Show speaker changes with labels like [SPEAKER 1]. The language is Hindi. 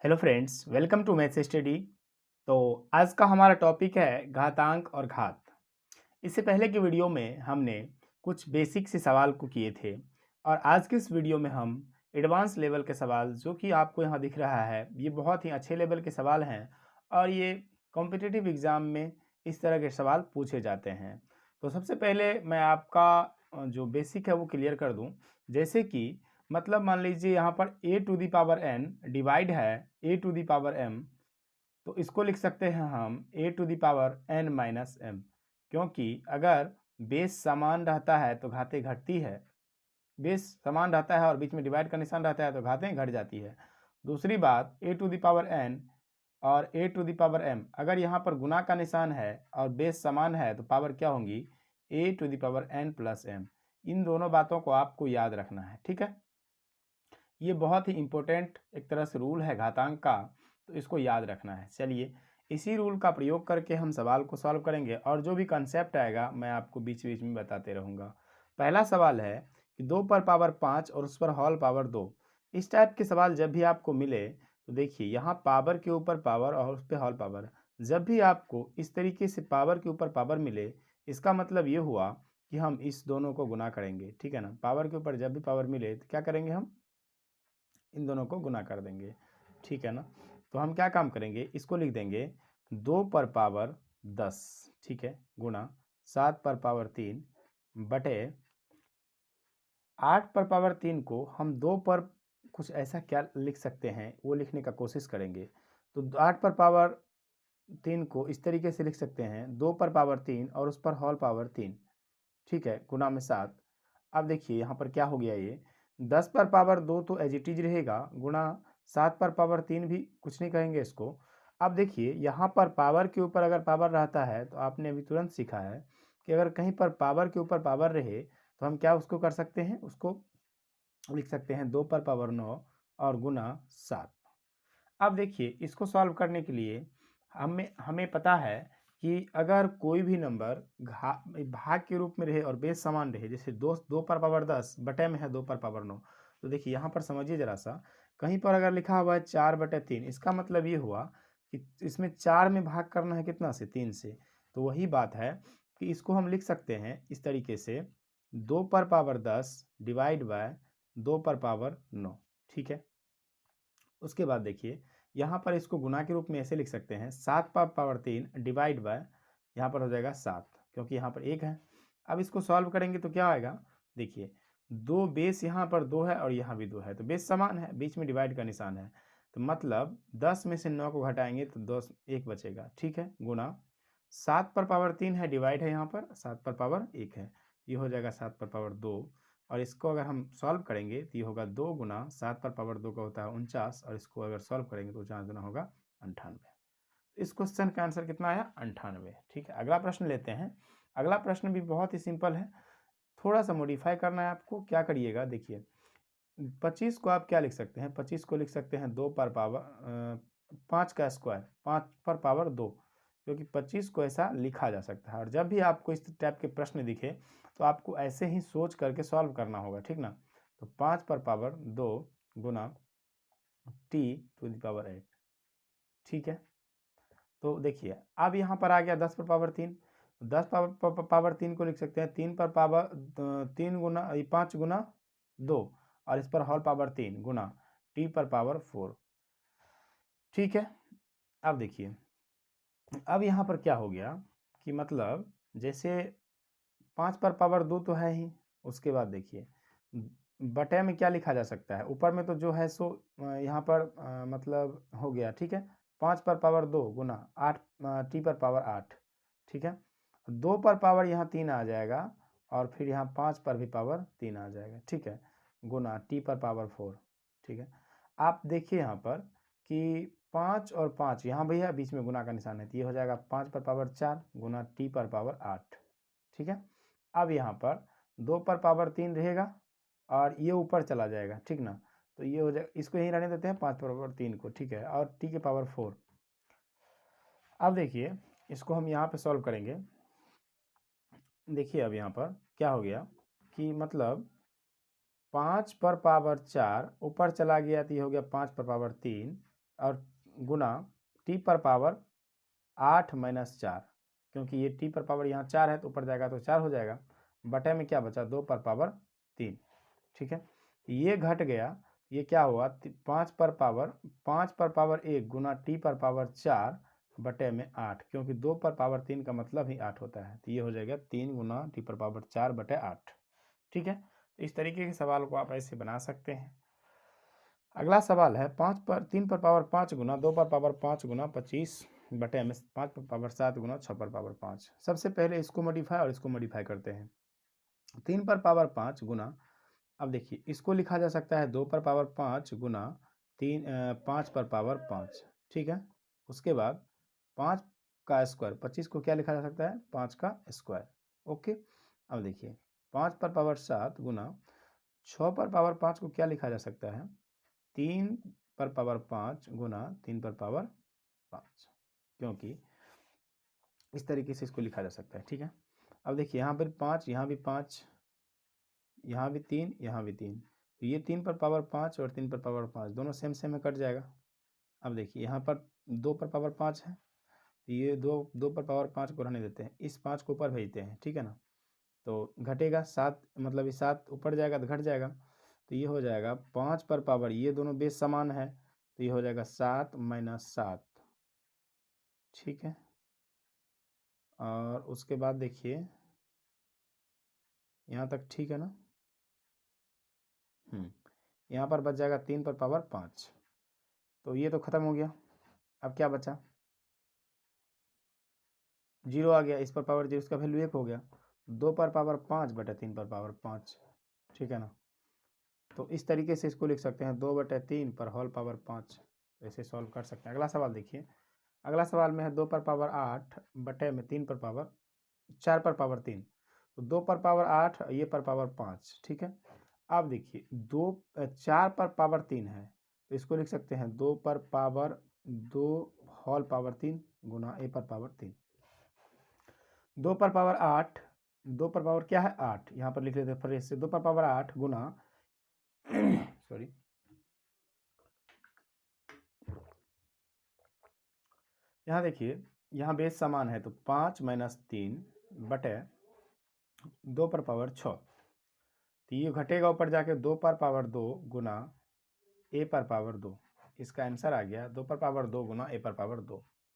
[SPEAKER 1] Hello friends, welcome to maths study. तो आज का हमारा टॉपिक है घातांक और घात। इससे पहले की वीडियो में हमने कुछ बेसिक से सवाल को किए थे और आज के इस वीडियो में हम एडवांस लेवल के सवाल जो कि आपको यहाँ दिख रहा है, ये बहुत ही अच्छे लेवल के सवाल हैं और ये कॉम्पिटिटिव एग्ज़ाम में इस तरह के सवाल पूछे जाते हैं। तो सबसे पहले मैं आपका जो बेसिक है वो क्लियर कर दूँ। जैसे कि मतलब मान लीजिए यहाँ पर a to the power n divide है a to the power m, तो इसको लिख सकते हैं हम a to the power n minus m, क्योंकि अगर बेस समान रहता है तो घातें घटती है, बेस समान रहता है और बीच में डिवाइड का निशान रहता है तो घातें घट जाती है। दूसरी बात a to the power n और a to the power m, अगर यहाँ पर गुना का निशान है और बेस समान है तो पावर क्या होंगी a to the power n plus m। इन दोनों बातों को आपको याद रखना है, ठीक है। ये बहुत ही इम्पोर्टेंट एक तरह से रूल है घातांक का, तो इसको याद रखना है। चलिए इसी रूल का प्रयोग करके हम सवाल को सॉल्व करेंगे और जो भी कंसेप्ट आएगा मैं आपको बीच बीच में बताते रहूँगा। पहला सवाल है कि 2 पर पावर 5 और उस पर होल पावर 2। इस टाइप के सवाल जब भी आपको मिले तो देखिए यहाँ पावर के ऊपर पावर और उस पर होल पावर, जब भी आपको इस तरीके से पावर के ऊपर पावर मिले इसका मतलब ये हुआ कि हम इस दोनों को गुना करेंगे, ठीक है ना। पावर के ऊपर जब भी पावर मिले तो क्या करेंगे, हम इन दोनों को गुना कर देंगे, ठीक है ना। तो हम क्या काम करेंगे, इसको लिख देंगे 2 पर पावर 10, ठीक है, गुना 7 पर पावर 3 बटे 8 पर पावर 3 को हम 2 पर कुछ ऐसा क्या लिख सकते हैं वो लिखने का कोशिश करेंगे। तो 8 पर पावर 3 को इस तरीके से लिख सकते हैं 2 पर पावर 3 और उस पर होल पावर 3, ठीक है, गुना में 7। अब देखिए यहाँ पर क्या हो गया, ये 10 पर पावर 2 तो एज इट इज रहेगा, गुणा 7 पर पावर 3 भी कुछ नहीं कहेंगे इसको। अब देखिए यहाँ पर पावर के ऊपर अगर पावर रहता है तो आपने अभी तुरंत सीखा है कि अगर कहीं पर पावर के ऊपर पावर रहे तो हम क्या उसको कर सकते हैं, उसको लिख सकते हैं 2 पर पावर 9 और गुना 7। अब देखिए इसको सॉल्व करने के लिए हमें हमें पता है कि अगर कोई भी नंबर भाग के रूप में रहे और बेस समान रहे, जैसे 2 पर पावर 10 बटे में है 2 पर पावर 9, तो देखिए यहाँ पर समझिए ज़रा सा, कहीं पर अगर लिखा हुआ है 4 बटे 3, इसका मतलब ये हुआ कि इसमें 4 में भाग करना है कितना से, 3 से। तो वही बात है कि इसको हम लिख सकते हैं इस तरीके से 2 पर पावर 10 डिवाइड बाय 2 पर पावर 9, ठीक है। उसके बाद देखिए यहाँ पर इसको गुना के रूप में ऐसे लिख सकते हैं 7 पर पावर 3 डिवाइड बाय, यहाँ पर हो जाएगा 7 क्योंकि यहाँ पर 1 है। अब इसको सॉल्व करेंगे तो क्या आएगा, देखिए दो बेस यहाँ पर 2 है और यहाँ भी 2 है तो बेस समान है, बीच में डिवाइड का निशान है, तो मतलब 10 में से 9 को घटाएंगे तो 10 1 बचेगा, ठीक है, गुना 7 पर पावर 3 है डिवाइड है यहाँ पर 7 पर पावर 1 है, ये हो जाएगा 7 पर पावर 2। और इसको अगर हम सॉल्व करेंगे तो ये होगा 2 गुना 7 पर पावर 2 का होता है 49, और इसको अगर सॉल्व करेंगे तो 4 गुना होगा 98। इस क्वेश्चन का आंसर कितना आया, 98, ठीक है। अगला प्रश्न लेते हैं। अगला प्रश्न भी बहुत ही सिंपल है, थोड़ा सा मॉडिफाई करना है आपको। क्या करिएगा, देखिए 25 को आप क्या लिख सकते हैं, 25 को लिख सकते हैं 2 पर पावर 5 का स्क्वायर 5 पर पावर 2, क्योंकि 25 को ऐसा लिखा जा सकता है। और जब भी आपको इस टाइप के प्रश्न दिखे तो आपको ऐसे ही सोच करके सॉल्व करना होगा, ठीक ना। तो 5 पर पावर 2 गुना टी टू द पावर 8, ठीक है। तो देखिए अब यहाँ पर आ गया 10 पर पावर 3, 10 पावर 3 को लिख सकते हैं 3 पर पावर 3 गुना 5 गुना 2, और इस पर होल पावर 3 गुना टी पर पावर 4, ठीक है। अब देखिए अब यहाँ पर क्या हो गया कि मतलब जैसे 5 पर पावर 2 तो है ही, उसके बाद देखिए बटे में क्या लिखा जा सकता है, ऊपर में तो जो है सो यहाँ पर मतलब हो गया, ठीक है। 5 पर पावर 2 गुना 8 टी पर पावर 8, ठीक है। 2 पर पावर यहाँ 3 आ जाएगा और फिर यहाँ 5 पर भी पावर 3 आ जाएगा, ठीक है, गुना टी पर पावर 4, ठीक है। आप देखिए यहाँ पर कि 5 और 5 यहाँ भैया बीच में गुना का निशान है, तो ये हो जाएगा 5 पर पावर 4 गुना टी पर पावर 8, ठीक है। अब यहाँ पर 2 पर पावर 3 रहेगा और ये ऊपर चला जाएगा, ठीक ना। तो ये हो जाएगा, इसको यहीं रहने देते हैं 5 पर पावर 3 को, ठीक है, और टी के पावर 4। अब देखिए इसको हम यहाँ पे सॉल्व करेंगे। देखिए अब यहाँ पर क्या हो गया कि मतलब 5 पर पावर 4 ऊपर चला गया तो ये हो गया 5 पर पावर 3 और गुना टी पर पावर 8 माइनस 4, क्योंकि ये टी पर पावर यहाँ 4 है तो ऊपर जाएगा तो 4 हो जाएगा, बटे में क्या बचा 2 पर पावर 3। ठीक है, ये घट गया, ये क्या हुआ 5 पर पावर 1 गुना टी पर पावर 4 बटे में 8, क्योंकि 2 पर पावर 3 का मतलब ही 8 होता है, तो ये हो जाएगा 3 गुना टी पर पावर 4 बटे 8। ठीक है, तो इस तरीके के सवाल को आप ऐसे बना सकते हैं। अगला सवाल है 3 पर पावर 5 गुना 2 पर पावर 5 गुना 25 बटे में 5 पर पावर 7 गुना 6 पर पावर 5। सबसे पहले इसको मॉडिफाई और इसको मॉडिफाई करते हैं। 3 पर पावर 5 गुना, अब देखिए इसको लिखा जा सकता है 2 पर पावर 5 गुना 5 पर पावर 5। ठीक है, उसके बाद 5 का स्क्वायर, 25 को क्या लिखा जा सकता है 5 का स्क्वायर। ओके, अब देखिए 5 पर पावर 7 गुना 6 पर पावर 5 को क्या लिखा जा सकता है 3 पर पावर 5 गुना 3 पर पावर 5, क्योंकि इस तरीके से इसको लिखा जा सकता है। ठीक है, अब देखिए यहाँ पर 5, यहाँ भी 5, यहाँ भी 3, यहाँ भी 3, तो ये 3 पर पावर 5 और 3 पर पावर 5 दोनों सेम सेम में कट जाएगा। अब देखिए यहाँ पर 2 पर पावर 5 है, तो ये 2 पर पावर 5 को रहने देते हैं, इस 5 को ऊपर भेजते हैं। ठीक है ना, तो घटेगा 7, मतलब ये 7 ऊपर जाएगा तो घट जाएगा, तो ये हो जाएगा 5 पर पावर, ये दोनों बेस समान है, तो ये हो जाएगा 7 माइनस 7। ठीक है, और उसके बाद देखिए यहाँ तक ठीक है ना। यहाँ पर बच जाएगा 3 पर पावर 5, तो ये तो खत्म हो गया। अब क्या बचा 0 आ गया, इस पर पावर 0, इसका वैल्यू 1 हो गया, 2 पर पावर 5 बटे 3 पर पावर 5। ठीक है ना, तो इस तरीके से इसको लिख सकते हैं 2 बटे 3 पर होल पावर 5, ऐसे सॉल्व कर सकते हैं। अगला सवाल देखिए, अगला सवाल में है 2 पर पावर 8 बटे में 3 पर पावर 4 पर पावर 3, तो 2 पर पावर 8 ये पर पावर 5। ठीक है, अब देखिए 4 पर पावर 3 है, तो इसको लिख सकते हैं 2 पर पावर 2 होल पावर 3 गुना ए पर पावर 3। 2 पर पावर 8, 2 पर पावर क्या है 8, यहाँ पर लिख लेते हैं फिर से 2 पर पावर 8 गुना सॉरी, यहाँ देखिए यहाँ बेस समान है, तो 5 माइनस 3 बटे 2 पर पावर 6, तो ये घटेगा ऊपर जाके 2 पर पावर 2 गुना ए पर पावर 2। इसका आंसर आ गया 2 पर पावर 2 गुना ए पर पावर 2।